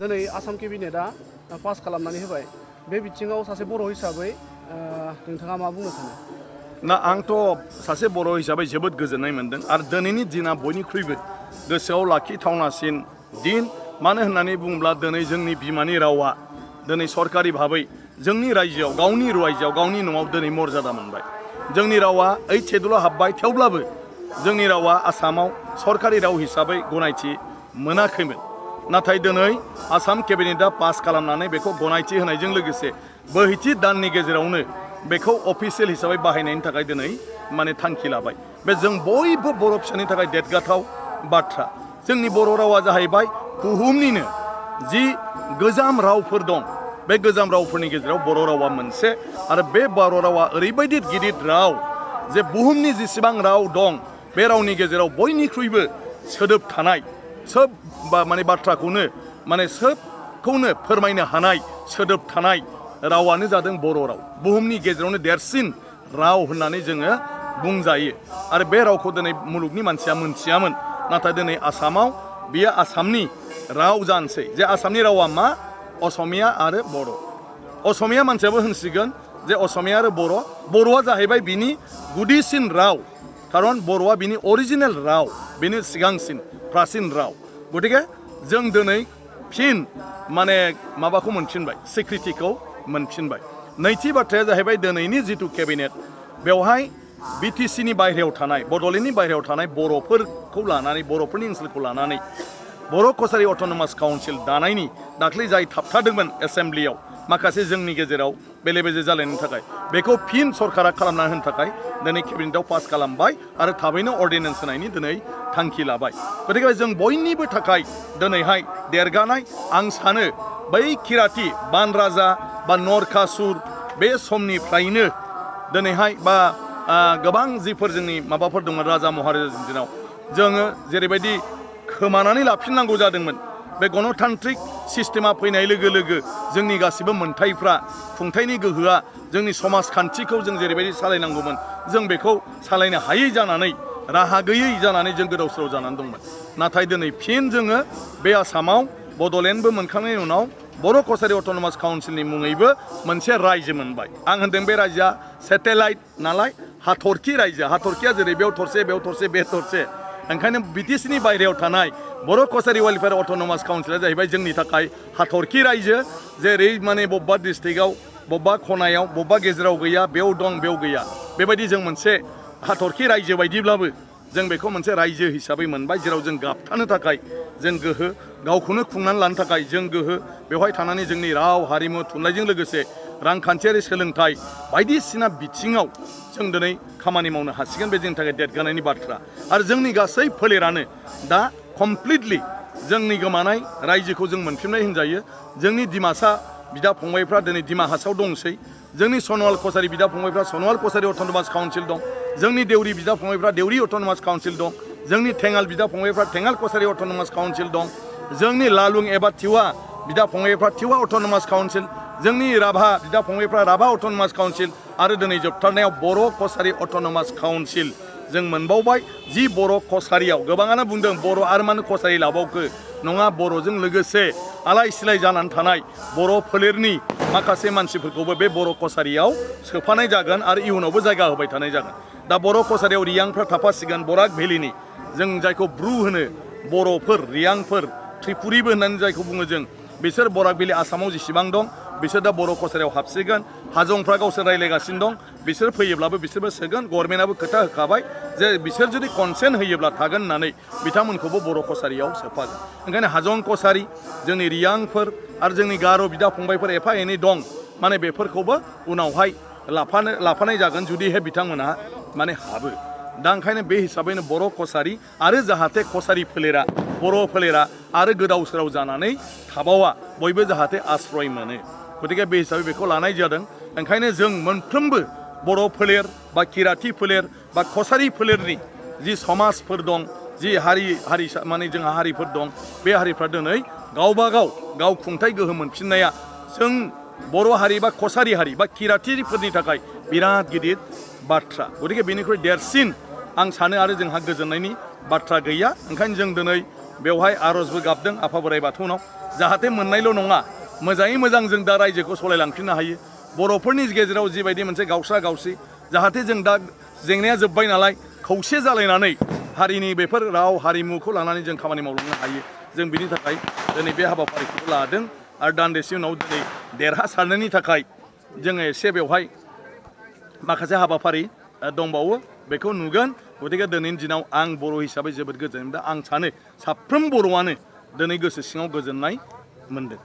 दिनै आसाम केबिनेटआ पास खालामनानै होबाय बे बिथिङाव सासे बर' हिसाबै नोंथाङा मा बुंनो सानो? ना आंथ' सासे बर' हिसाबै जोबोद गोजोननाय मोनदों आरो दिनैनि दिना बयनिख्रुइबो गोसोआव लाखिथावनासिन दिन मानो होननानै बुङोब्ला दिनै जोंनि बिमानि रावा दिनै सरकारि भाबै जोंनि रायजोआव गावनि न'आव दिनै मर्यादा मोनबाय। जोंनि रावा ओइट शेड्युलाव हाबबाय थेवब्लाबो जोंनि रावा आसामाव सरकारि राव हिसाबै गनायथि मोनाखैमोन। नाथाय दिनै आसाम केबिनेटआ पास खालामनानै बेखौ गनायथि होनायजों लोगोसे बोहैथि दाननि गेजेरावनो बेखौ अफिसियेल हिसाबै बाहायनायनि थाखाय दिनै माने थांखि लाबाय। बे जों बयबो बर' फिसानि थाखाय देरगाथाव बाथ्रा। जोंनि बर' रावा जाहैबाय बुहुमनिनो जि गोजाम रावफोर दं बे गोजाम रावफोरनि गेजेराव बर' रावा मोनसे आरो बे बर' रावा ओरैबायदि गिदिर राव जे बुहुमनि जेसेबां राव दं बे रावनि गेजेराव बयनिख्रुइबो सोदोब थानाय सोब माने बाथ्राखौनो माने सोबखौनो फोरमायनो हानाय सोदोब थानाय रावानो जादों बर' राव। बुहुमनि गेजेरावनो देरसिन राव होननानै जोङो बुंजायो आरो बे रावखौ दिनै मुलुगनि मानसिया मोनथियामोन। नाथाय दिनै आसामाव बियो आसामनि राव जानोसै जे आसामनि रावा मा असमिया आरो बर'। असमिया मानसियाबो होनसिगोन जे असमिया आरो बर'आ जाहैबाय बिनि गुदिसिन राव खारन बर'आ बिनि अरिजिनेल राव बेनि सिगांसिन प्रासिन राव। गतिके जों दिनै फिन माने माबाखौ मोनफिनबाय स्वीकृतिखौ मोनफिनबाय। नैथि बाथ्राया जाहैबाय दिनैनि जिथु केबिनेट बेवहाय बिटिसिनि बायहेरायाव थानाय बड'लेण्डनि बायहेरायाव थानाय बर'फोरखौ लानानै बर'फोरनि ओनसोलखौ लानानै बर' कसारि अट'नमास काउन्सिल दानायनि दाख्लै जाय थाबथादोंमोन एसेम्ब्लियाव माखासे जोंनि गेजेराव बेले बेजे जालायनो थाखाय बेखौ फिन सरकारा खालामना होनो थाखाय दिनै केबिनेटआव पास खालामबाय आरो थाबैनो अर्डिनेन्स होनायनि दिनै थांखि लाबाय। गतिके जों बयनिबो थाखाय दिनैहाय देरगानाय आं सानो बै खिराति बान राजा बा नरकासुर बे समनिफ्रायनो दिनैहाय बा गोबां जिफोर जोंनि माबाफोर दंमोन राजा महाराजानि दिनाव जोङो जेरैबायदि खोमानानै लाफिननांगौ जादोंमोन बे गणतान्त्रिक सिस्टेमा फैनाय लोगो लोगो जोंनि गासिबो मोनथायफ्रा खुंथायनि गोहोआ जोंनि समाजखान्थिखौ जों जेरैबायदि सालायनांगौमोन जों बेखौ सालायनो हायै जानानै राहा गैयै जानानै जों गोदाव सोराव जानानै दंमोन। नाथाय दिनै फिन जोङो बे आसामाव बड'लेण्डबो मोनखांनायनि उनाव बर' कसारि अट'नमास काउन्सिलनि मुङैबो मोनसे रायजो मोनबाय। आं होनदों बे रायजोआ सेटेलाइट नालाय हाथरखि रायजो हाथरखिया जेरै बेयाव थरसे बेयाव थरसे बे थरसे ओंखायनो बिटिसिनि बायहेरायाव थानाय बर' कसारि वेलफेयार अट'नमास काउन्सिला जाहैबाय जोंनि थाखाय हाथरखि रायजो जेरै माने बबेबा डिस्ट्रिक्टआव बबेबा खनायाव बबेबा गेजेराव गैया बेयाव दं बेयाव गैया बेबायदि जों मोनसे हाथरखि रायजो बायदिब्लाबो जों बेखौ मोनसे रायजो हिसाबै मोनबाय जेराव जों गाबथानो थाखाय जों गोहो गावखौनो खुंनानै लानो थाखाय जों गोहो बेवहाय थानानै जोंनि राव हारिमु थुनलाइजों लोगोसे रांखान्थियारि सोलोंथाइ बायदिसिना बिथिङाव जों दिनै खामानि मावनो हासिगोन। बे जोंनि थाखाय देरगानायनि बाथ्रा आरो जोंनि गासै फोलेरानो दा कमप्लिटलि जोंनि गोमानाय रायजोखौ जों मोनफिननाय होनजायो। जोंनि डिमासा बिदा फंबायफ्रा दिनै डिमा हासाव दंसै। जोंनि सनवाल कसारि बिदा फंबायफ्रा सनवाल कसारि अट'नमास काउन्सिल दं। जोंनि देउरि बिदा फंबायफ्रा देउरि अट'नमास काउन्सिल दं। जोंनि थेङाल बिदा फंबायफ्रा थेङाल कसारि अट'नमास काउन्सिल दं। जोंनि लालुं एबा टिवा बिदा फंबायफ्रा टिवा अट'नमास काउन्सिल जोंनि राभा बिदा फंबायफ्रा राभा अट'नमास काउन्सिल आरो दिनै जोबथारनायाव बर' कसारि अट'नमास काउन्सिल जों मोनबावबाय। जि बर' कसारियाव गोबाङानो बुंदों बर' आरो मानो कसारि लाबावखो नङा बर'जों लोगोसे आलाय सिलाय जानानै थानाय बर' फोलेरनि माखासे मानसिफोरखौबो बे बर' कसारियाव सोफानाय जागोन आरो इयुनावबो जायगा होबाय थानाय जागोन। दा बर' कसारियाव रियांफ्रा थाफासिगोन बराक भेलिनि जों जायखौ ब्रु होनो बर'फोर रियांफोर त्रिपुरिबो होननानै जायखौ बुङो जों बिसोर बराक भेलि आसामाव जेसेबां दं बिसोर दा बर' कसारियाव हाबसिगोन। हाजंफ्रा गावसोर रायज्लायगासिनो दं बिसोर फैयोब्लाबो बिसोरबो सोगोन गभर्नमेन्टआबो खोथा होखाबाय जे बिसोर जुदि कनसेन्ट होयोब्ला थागोन होननानै बिथांमोनखौबो बर' कसारियाव सोफागोन। ओंखायनो हाजं कसारि जोंनि रियांफोर आरो जोंनि गार' बिदा फंबायफोर एफा एनै दं माने बेफोरखौबो उनावहाय लाफानाय जागोन जुदिहाय बिथांमोनहा माने हाबो। दा ओंखायनो बे हिसाबैनो बर' कसारि आरो जाहाथे कसारि फोलेरा बर' फोलेरा आरो गोदाव सोराव जानानै थाबावा बयबो जाहाथे आश्रय मोनो गतिके बे हिसाबै बेखौ लानाय जादों। ओंखायनो जों मोनफ्रोमबो बर' फोलेर बा किराति फोलेर बा कसारि फोलेरनि जि समाजफोर दं जि हारिसा माने जोंहा हारिफोर दं बे हारिफ्रा दिनै गावबा गाव खुंथाय गोहो मोनफिननाया जों बर' हारि बा कसारि हारि बा किरातिफोरनि थाखाय बिराद गिदिर बाथ्रा। गतिके बेनिख्रुइ देरसिन आं सानो आरो जोंहा गोजोननायनि बाथ्रा गैया। ओंखायनो जों दिनै बेवहाय आर'जबो गाबदों आफा बोराइ बाथौनाव जाहाथे मोननायल' नङा मोजाङै मोजां जों दा रायजोखौ सालायलांफिननो हायो बर'फोरनि गेजेराव जिबायदि मोनसे गावस्रा गावस्रि जाहाथे जों दा जेंनाया जोब्बाय नालाय खौसे जालायनानै हारिनि बेफोर राव हारिमुखौ लानानै जों खामानि मावलांनो हायो जों बिनि थाखाय दिनै बे हाबाफारिखौ लादों आरो दान्दिसे उनाव दिनै देरहासारनायनि थाखाय जोङो एसे बेवहाय माखासे हाबाफारि दंबावो बेखौ नुगोन गतिके दिनैनि दिनाव आं बर' हिसाबै जोबोद गोजोनदों आं सानो साफ्रोम बर'आनो दिनै गोसो सिङाव गोजोननाय मोनदों।